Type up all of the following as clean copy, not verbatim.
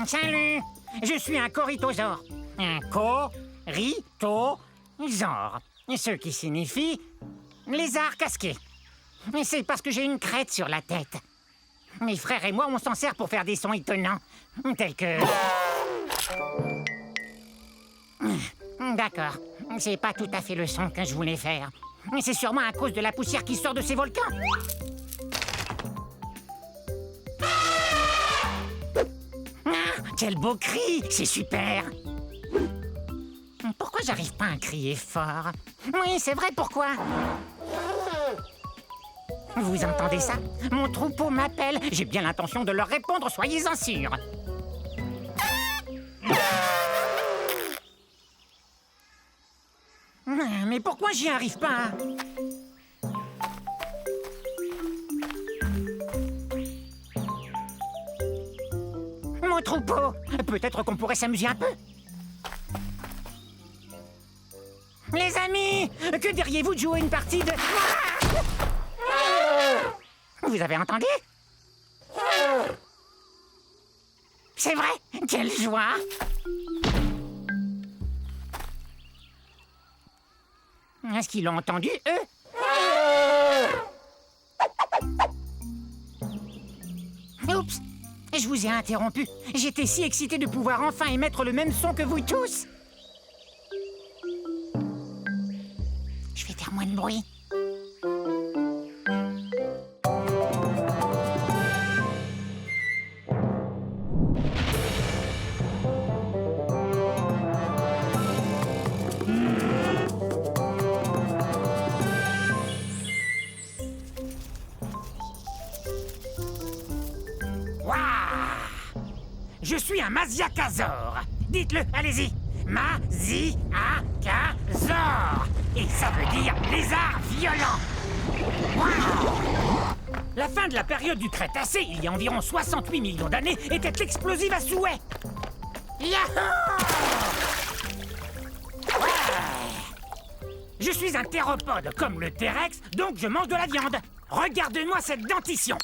Salut, je suis un corythosaure. Un corythosaure, ce qui signifie lézard casqué. Mais c'est parce que j'ai une crête sur la tête. Mes frères et moi, on s'en sert pour faire des sons étonnants, tels que... D'accord, c'est pas tout à fait le son que je voulais faire. C'est sûrement à cause de la poussière qui sort de ces volcans. Quel beau cri! C'est super! Pourquoi j'arrive pas à crier fort? Oui, c'est vrai, pourquoi? Vous entendez ça? Mon troupeau m'appelle. J'ai bien l'intention de leur répondre, soyez-en sûrs. Mais pourquoi j'y arrive pas? Mon troupeau! Peut-être qu'on pourrait s'amuser un peu. Les amis! Que diriez-vous de jouer une partie de... Vous avez entendu? C'est vrai? Quelle joie! Est-ce qu'ils l'ont entendu, eux? Oups! Je vous ai interrompu. J'étais si excité de pouvoir enfin émettre le même son que vous tous. Je vais faire moins de bruit. Je suis un Masiakasaure. Dites-le, allez-y. Masiakasaure. Et ça veut dire lézard violent. Wow. La fin de la période du Crétacé, il y a environ 68 millions d'années, était explosive à souhait. Yahoo! Ouais. Je suis un théropode comme le T-Rex, donc je mange de la viande. Regarde-moi cette dentition.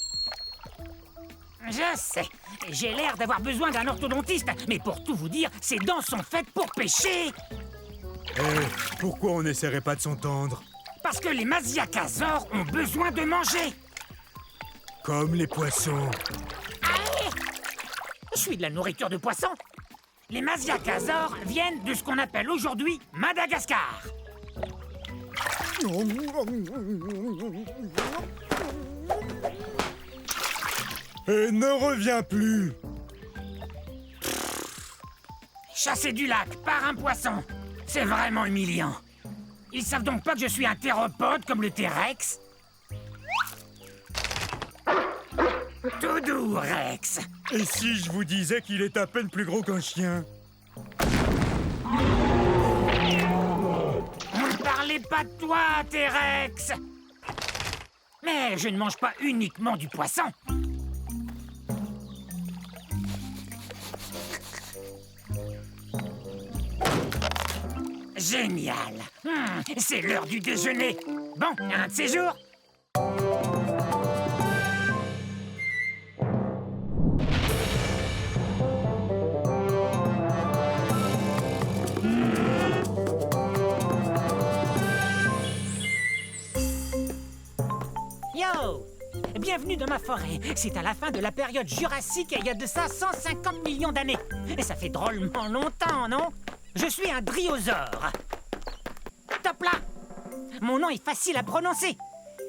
Je sais, j'ai l'air d'avoir besoin d'un orthodontiste, mais pour tout vous dire, ces dents sont faites pour pêcher. Pourquoi on n'essaierait pas de s'entendre? Parce que les Masiakasaures ont besoin de manger. Comme les poissons. Allez! Je suis de la nourriture de poisson. Les Masiakasaures viennent de ce qu'on appelle aujourd'hui Madagascar. Et ne reviens plus! Chassé du lac par un poisson, c'est vraiment humiliant. Ils savent donc pas que je suis un théropode comme le T-Rex? Tout doux, Rex. Et si je vous disais qu'il est à peine plus gros qu'un chien? Ne parlez pas de toi, T-Rex. Mais je ne mange pas uniquement du poisson. Génial! C'est l'heure du déjeuner. Bon, un de ces jours. Yo! Bienvenue dans ma forêt. C'est à la fin de la période jurassique et il y a de ça 150 millions d'années. Et ça fait drôlement longtemps, non? Je suis un dryosaure. Top là! Mon nom est facile à prononcer.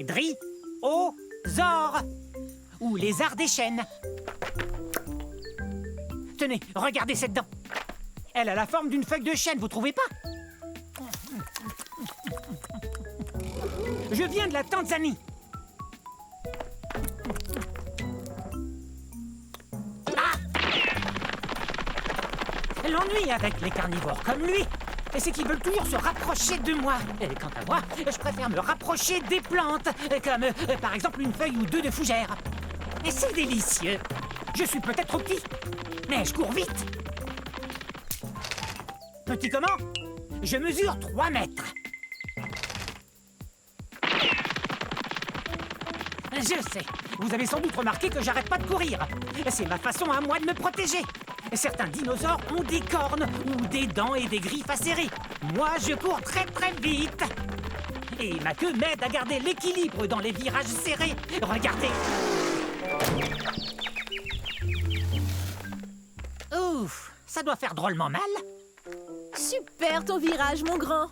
Dryosaure. Ou lézard des chênes. Tenez, regardez cette dent. Elle a la forme d'une feuille de chêne, vous trouvez pas? Je viens de la Tanzanie. L'ennui avec les carnivores comme lui, c'est qu'ils veulent toujours se rapprocher de moi. Et quant à moi, je préfère me rapprocher des plantes, comme par exemple une feuille ou deux de fougère. Et c'est délicieux. Je suis peut-être trop petit, mais je cours vite. Petit comment? Je mesure 3 mètres. Je sais, vous avez sans doute remarqué que j'arrête pas de courir. C'est ma façon à moi de me protéger. Certains dinosaures ont des cornes ou des dents et des griffes acérées. Moi, je cours très très vite. Et ma queue m'aide à garder l'équilibre dans les virages serrés. Regardez. Ouf, ça doit faire drôlement mal. Super ton virage, mon grand.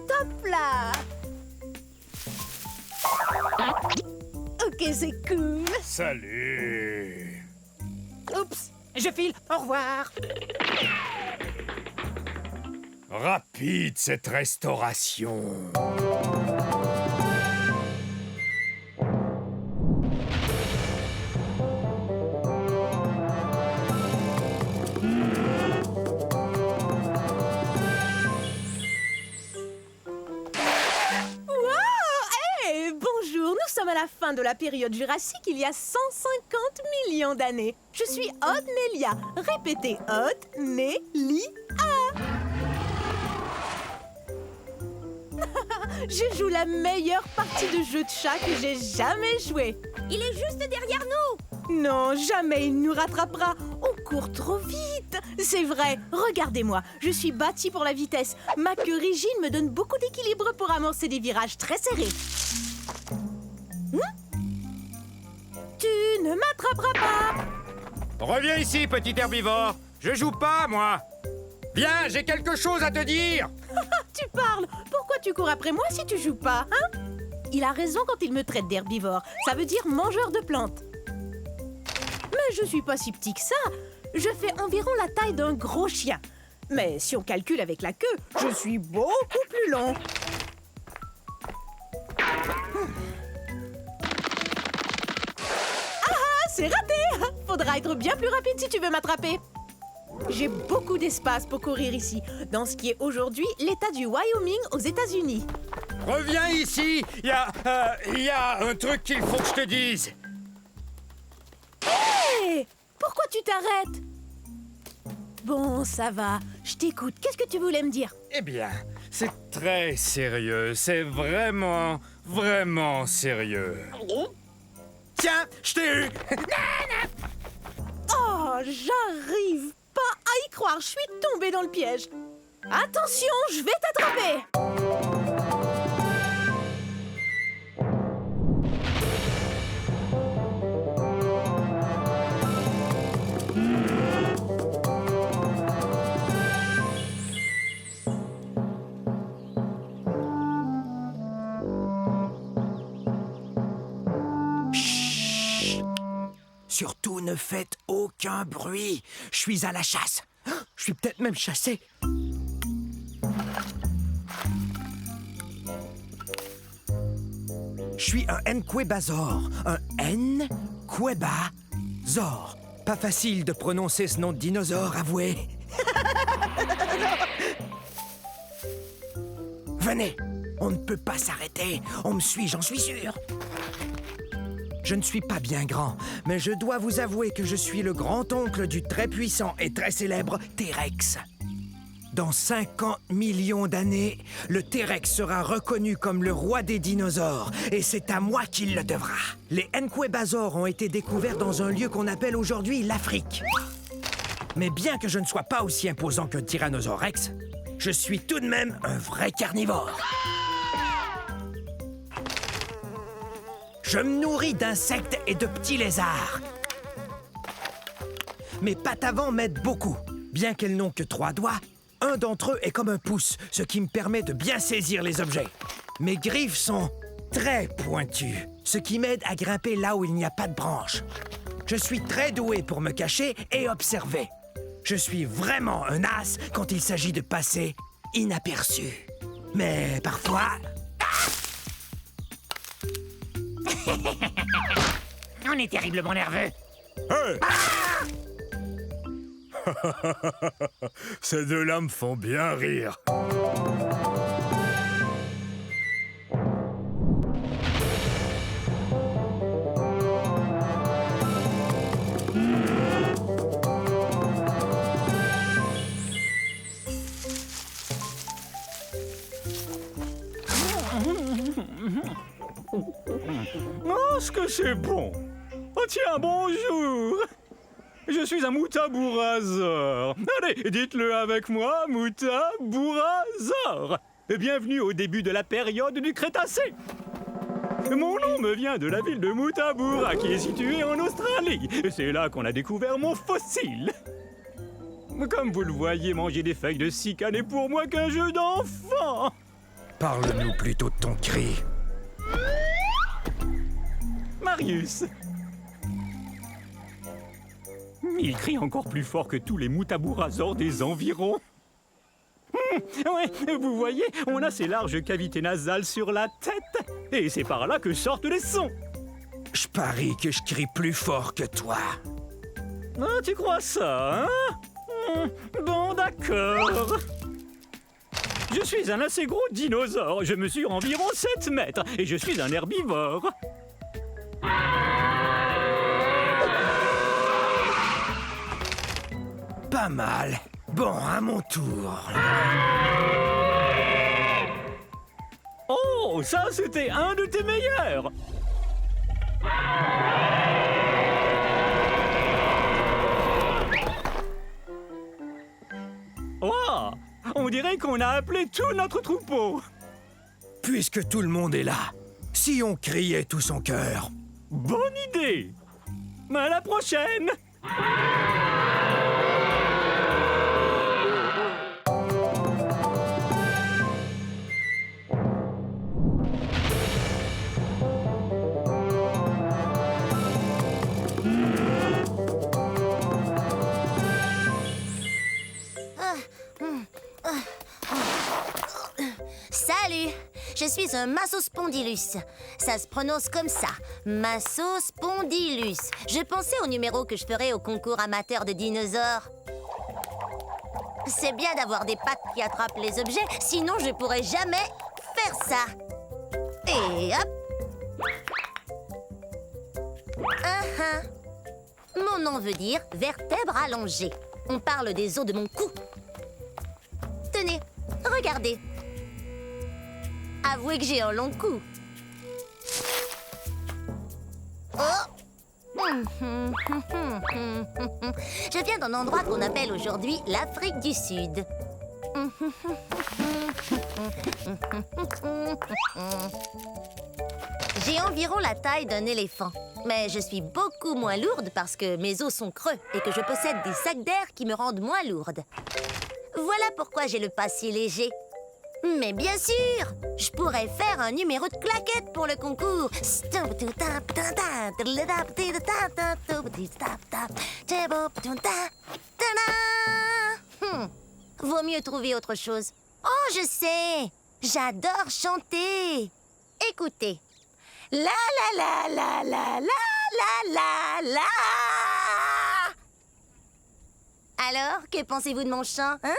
Top là. Ok, c'est cool. Salut. Oups, je file, au revoir. Rapide cette restauration. Bonjour, nous sommes à la fin de la période jurassique il y a 150 millions d'années. Je suis Odnelia. Répétez Odnelia. Je joue la meilleure partie de jeu de chat que j'ai jamais joué. Il est juste derrière nous. Non, jamais il nous rattrapera. On court trop vite. C'est vrai, regardez-moi. Je suis bâtie pour la vitesse. Ma queue rigide me donne beaucoup d'équilibre pour amorcer des virages très serrés. Tu ne m'attraperas pas. Reviens ici, petit herbivore. Je joue pas, moi. Viens, j'ai quelque chose à te dire. Tu parles. Pourquoi tu cours après moi si tu joues pas, hein? Il a raison quand il me traite d'herbivore. Ça veut dire mangeur de plantes. Mais je suis pas si petit que ça. Je fais environ la taille d'un gros chien. Mais si on calcule avec la queue, je suis beaucoup plus long. Ah, c'est raté! Faudra être bien plus rapide si tu veux m'attraper. J'ai beaucoup d'espace pour courir ici, dans ce qui est aujourd'hui l'État du Wyoming aux États-Unis. Reviens ici. Il y a un truc qu'il faut que je te dise. Hé! Pourquoi tu t'arrêtes? Bon, ça va. Je t'écoute. Qu'est-ce que tu voulais me dire? Eh bien, c'est très sérieux. C'est vraiment, vraiment sérieux. Tiens, je t'ai eu. Oh, j'arrive pas à y croire. Je suis tombée dans le piège. Attention, je vais t'attraper. Surtout ne faites aucun bruit. Je suis à la chasse. Je suis peut-être même chassé. Je suis un Nquebazor. Un Nquebazor. Pas facile de prononcer ce nom de dinosaure, avouez. Venez, on ne peut pas s'arrêter. On me suit, j'en suis sûr. Je ne suis pas bien grand, mais je dois vous avouer que je suis le grand-oncle du très puissant et très célèbre T-Rex. Dans 50 millions d'années, le T-Rex sera reconnu comme le roi des dinosaures, et c'est à moi qu'il le devra. Les Nquebazors ont été découverts dans un lieu qu'on appelle aujourd'hui l'Afrique. Mais bien que je ne sois pas aussi imposant qu'un Tyrannosaure Rex, je suis tout de même un vrai carnivore. Je me nourris d'insectes et de petits lézards. Mes pattes avant m'aident beaucoup. Bien qu'elles n'ont que 3 doigts, un d'entre eux est comme un pouce, ce qui me permet de bien saisir les objets. Mes griffes sont très pointues, ce qui m'aide à grimper là où il n'y a pas de branches. Je suis très doué pour me cacher et observer. Je suis vraiment un as quand il s'agit de passer inaperçu. Mais parfois... On est terriblement nerveux. Hey! Ces deux-là me font bien rire. Oh, ce que c'est bon! Oh tiens, bonjour! Je suis un Moutabourasor. Allez, dites-le avec moi, Moutabourasor. Bienvenue au début de la période du Crétacé. Mon nom me vient de la ville de Moutaboura, qui est située en Australie. C'est là qu'on a découvert mon fossile. Comme vous le voyez, manger des feuilles de cycas n'est pour moi qu'un jeu d'enfant. Parle-nous plutôt de ton cri. Marius. Il crie encore plus fort que tous les Moutabourasors des environs. Ouais, vous voyez, on a ces larges cavités nasales sur la tête. Et c'est par là que sortent les sons. Je parie que je crie plus fort que toi. Ah, tu crois ça, hein? Bon, d'accord. Je suis un assez gros dinosaure. Je mesure environ 7 mètres. Et je suis un herbivore. Pas mal. Bon, à mon tour. Oh, ça, c'était un de tes meilleurs. Oh, on dirait qu'on a appelé tout notre troupeau. Puisque tout le monde est là, si on criait tout son cœur. Bonne idée. À la prochaine. Salut, je suis un Massospondylus. Ça se prononce comme ça, Massospondylus. Je pensais au numéro que je ferais au concours amateur de dinosaures. C'est bien d'avoir des pattes qui attrapent les objets, sinon je pourrais jamais faire ça. Et hop. Mon nom veut dire vertèbre allongée. On parle des os de mon cou. Tenez, regardez. Avouez que j'ai un long cou. Oh! Je viens d'un endroit qu'on appelle aujourd'hui l'Afrique du Sud. J'ai environ la taille d'un éléphant. Mais je suis beaucoup moins lourde parce que mes os sont creux et que je possède des sacs d'air qui me rendent moins lourde. Voilà pourquoi j'ai le pas si léger. Mais bien sûr, je pourrais faire un numéro de claquette pour le concours. Vaut mieux trouver autre chose. Oh, je sais, j'adore chanter. Écoutez. La la la la la la la la. Alors, que pensez-vous de mon chant, hein?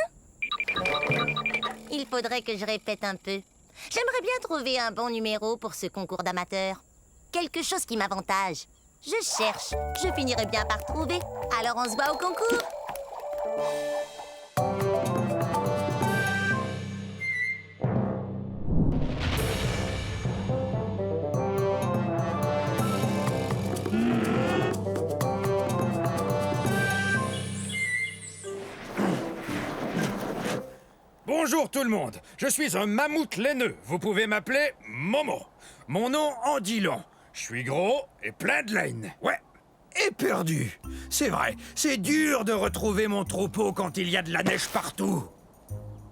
Il faudrait que je répète un peu. J'aimerais bien trouver un bon numéro pour ce concours d'amateurs. Quelque chose qui m'avantage. Je cherche. Je finirai bien par trouver. Alors on se voit au concours. Bonjour tout le monde, je suis un mammouth laineux. Vous pouvez m'appeler Momo. Mon nom en dit long. Je suis gros et plein de laine. Ouais. Et perdu. C'est vrai, c'est dur de retrouver mon troupeau quand il y a de la neige partout.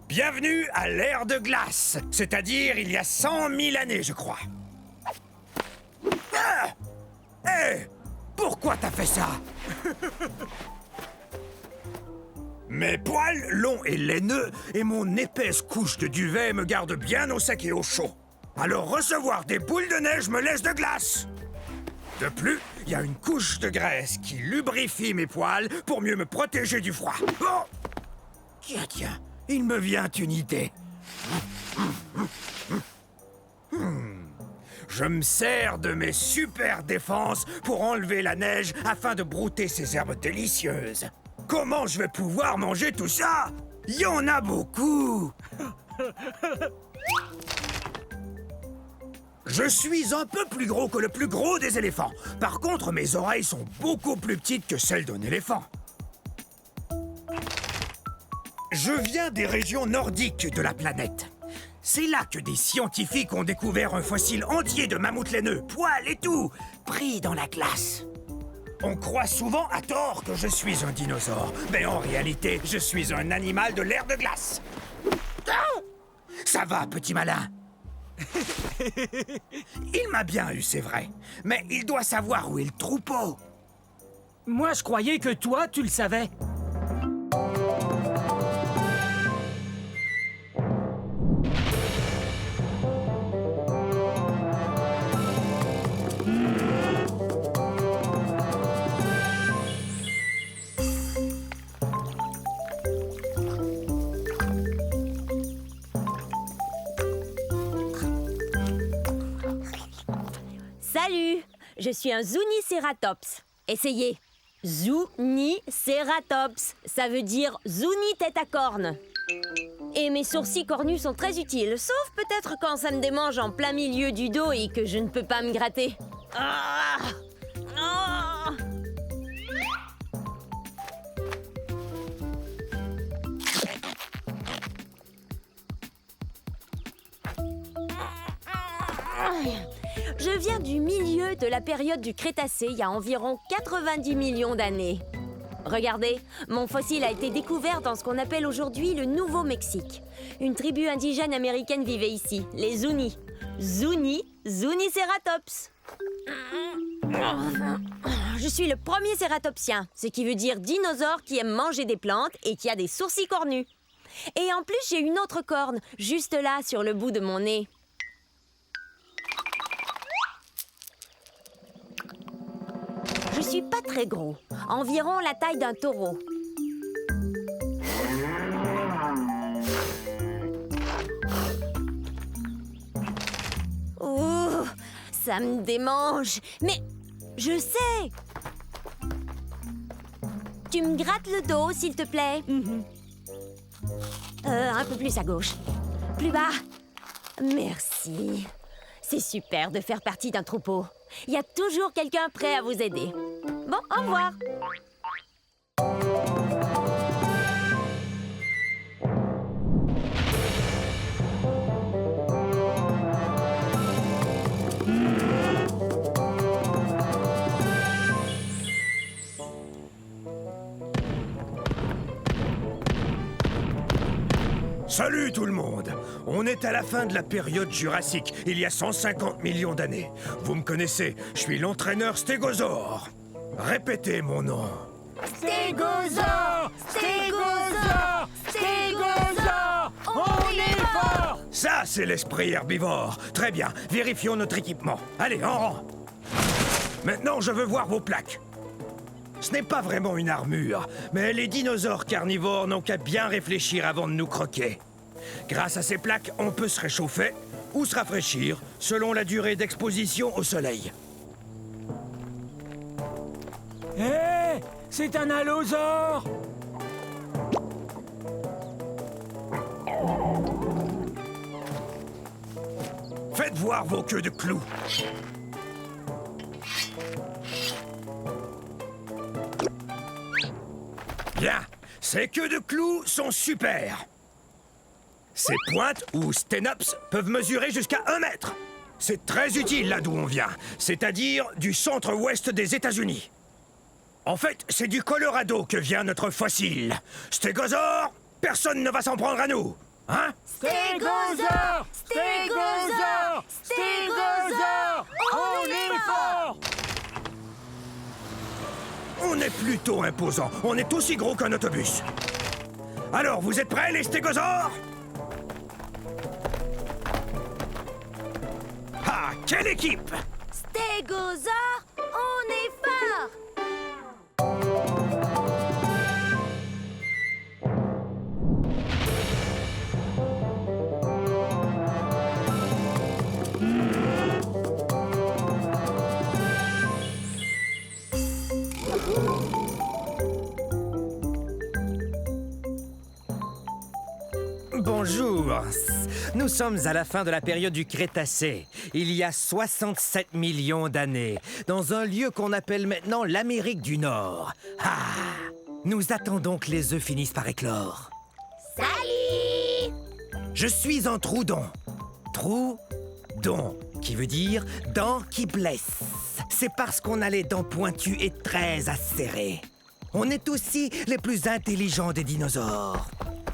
Bienvenue à l'ère de glace, c'est-à-dire il y a 100 000 années, je crois. Ah! Hé! Pourquoi t'as fait ça? Mes poils longs et laineux et mon épaisse couche de duvet me gardent bien au sec et au chaud. Alors recevoir des boules de neige me laisse de glace. De plus, il y a une couche de graisse qui lubrifie mes poils pour mieux me protéger du froid. Oh! Tiens, il me vient une idée. Je me sers de mes super défenses pour enlever la neige afin de brouter ces herbes délicieuses. Comment je vais pouvoir manger tout ça? Il y en a beaucoup. Je suis un peu plus gros que le plus gros des éléphants. Par contre, mes oreilles sont beaucoup plus petites que celles d'un éléphant. Je viens des régions nordiques de la planète. C'est là que des scientifiques ont découvert un fossile entier de mammouth laineux, poils et tout, pris dans la glace. On croit souvent à tort que je suis un dinosaure, mais en réalité, je suis un animal de l'ère de glace. Ah! Ça va, petit malin. Il m'a bien eu, c'est vrai, mais il doit savoir où est le troupeau. Moi, je croyais que toi, tu le savais. Salut, je suis un Zuniceratops. Essayez. Zuniceratops, ça veut dire Zuni tête à cornes. Et mes sourcils cornus sont très utiles, sauf peut-être quand ça me démange en plein milieu du dos et que je ne peux pas me gratter. Ah! Ah! Je viens du milieu de la période du Crétacé, il y a environ 90 millions d'années. Regardez, mon fossile a été découvert dans ce qu'on appelle aujourd'hui le Nouveau-Mexique. Une tribu indigène américaine vivait ici, les Zuni. Zuniceratops. Je suis le premier cératopsien, ce qui veut dire dinosaure qui aime manger des plantes et qui a des sourcils cornus. Et en plus, j'ai une autre corne, juste là, sur le bout de mon nez. Je suis pas très gros, environ la taille d'un taureau. Ouh, ça me démange. Mais je sais. Tu me grattes le dos, s'il te plaît. Un peu plus à gauche. Plus bas. Merci. C'est super de faire partie d'un troupeau. Il y a toujours quelqu'un prêt à vous aider. Bon, au revoir. Salut tout le monde! On est à la fin de la période jurassique, il y a 150 millions d'années. Vous me connaissez, je suis l'entraîneur Stégosaure. Répétez mon nom. Stégosaure! Stégosaure! Stégosaure! On est fort! Ça, c'est l'esprit herbivore. Très bien, vérifions notre équipement. Allez, en rang. Maintenant, je veux voir vos plaques. Ce n'est pas vraiment une armure, mais les dinosaures carnivores n'ont qu'à bien réfléchir avant de nous croquer. Grâce à ces plaques, on peut se réchauffer ou se rafraîchir selon la durée d'exposition au soleil. Hé, c'est un allosaure! Faites voir vos queues de clous. Bien, ces queues de clous sont super. Ces pointes, ou sténops, peuvent mesurer jusqu'à 1 mètre. C'est très utile là d'où on vient, c'est-à-dire du centre-ouest des États-Unis. En fait, c'est du Colorado que vient notre fossile. Stégosaure, personne ne va s'en prendre à nous, hein? Stégosaure! Stégosaure! Stégosaure! On est fort! On est plutôt imposant. On est aussi gros qu'un autobus. Alors, vous êtes prêts, les stégosaures? Ah, quelle équipe! Stégosaure, on est fort! Bonjour. Nous sommes à la fin de la période du Crétacé, il y a 67 millions d'années, dans un lieu qu'on appelle maintenant l'Amérique du Nord. Ah! Nous attendons que les œufs finissent par éclore. Ça Je suis un troudon. Troudon, qui veut dire dents qui blessent. C'est parce qu'on a les dents pointues et très acérées. On est aussi les plus intelligents des dinosaures.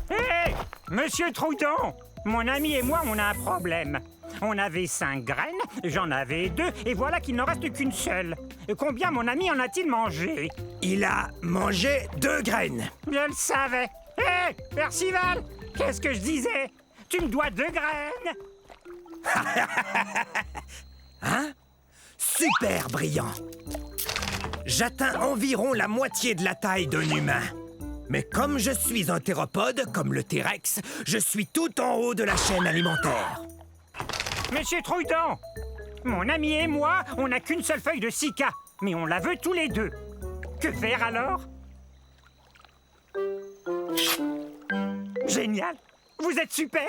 Hé, Monsieur Troudon, mon ami et moi, on a un problème. On avait 5 graines, j'en avais 2, et voilà qu'il n'en reste qu'une seule. Combien mon ami en a-t-il mangé? Il a mangé 2 graines. Je le savais. Hé, Percival, qu'est-ce que je disais? Tu me dois 2 graines. Hein? Super brillant. J'atteins environ la moitié de la taille d'un humain. Mais comme je suis un théropode, comme le T-Rex, je suis tout en haut de la chaîne alimentaire. Monsieur Troudon, mon ami et moi, on n'a qu'une seule feuille de cica, mais on la veut tous les deux. Que faire alors? Génial! Vous êtes super!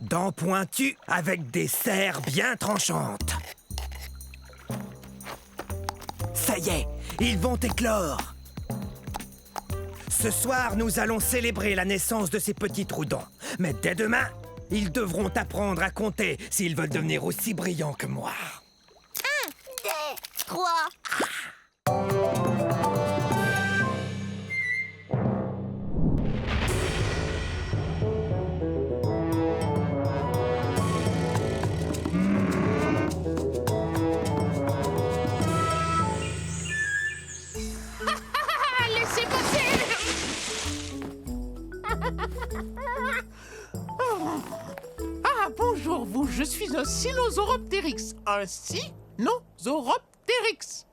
Dents pointues avec des serres bien tranchantes. Ça y est, ils vont éclore. Ce soir, nous allons célébrer la naissance de ces petits troudons. Mais dès demain, ils devront apprendre à compter s'ils veulent devenir aussi brillants que moi. 1, 2, 3. Laissez passer. Ah, bonjour vous, je suis un Sinosauropteryx. Un Sinosauropteryx.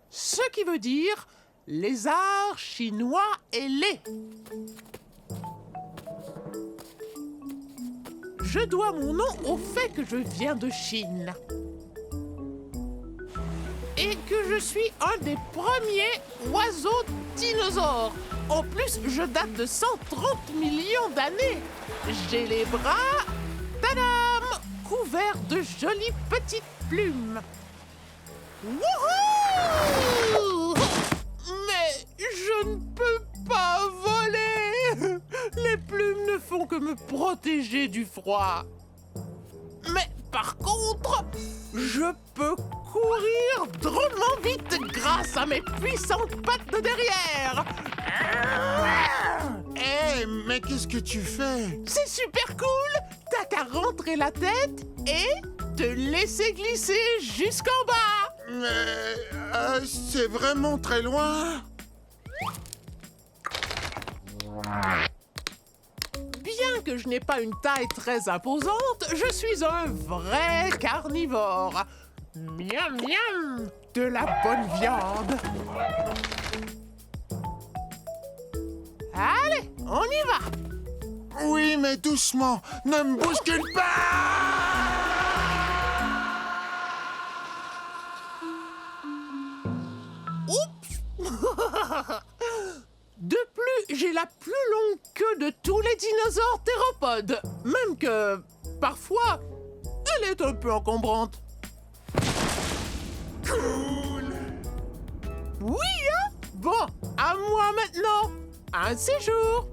Ce qui veut dire lézard chinois ailé. Je dois mon nom au fait que je viens de Chine. Et que je suis un des premiers oiseaux dinosaures. En plus, je date de 130 millions d'années. J'ai les bras, tadam, couverts de jolies petites plumes. Wouhou! Mais je ne peux pas voler. Les plumes ne font que me protéger du froid. Mais par contre, je peux courir drôlement vite grâce à mes puissantes pattes de derrière. Hé, mais qu'est-ce que tu fais? C'est super cool. T'as qu'à rentrer la tête et te laisser glisser jusqu'en bas. Mais c'est vraiment très loin. Bien que je n'ai pas une taille très imposante, je suis un vrai carnivore. Miam miam, de la bonne viande. Allez, on y va. Oui, mais doucement. Ne me bouscule pas. Oups. De plus, j'ai la plus longue queue de tous les dinosaures théropodes. Même que, parfois, elle est un peu encombrante. Cool. Oui, hein? Bon, à moi maintenant. Un séjour.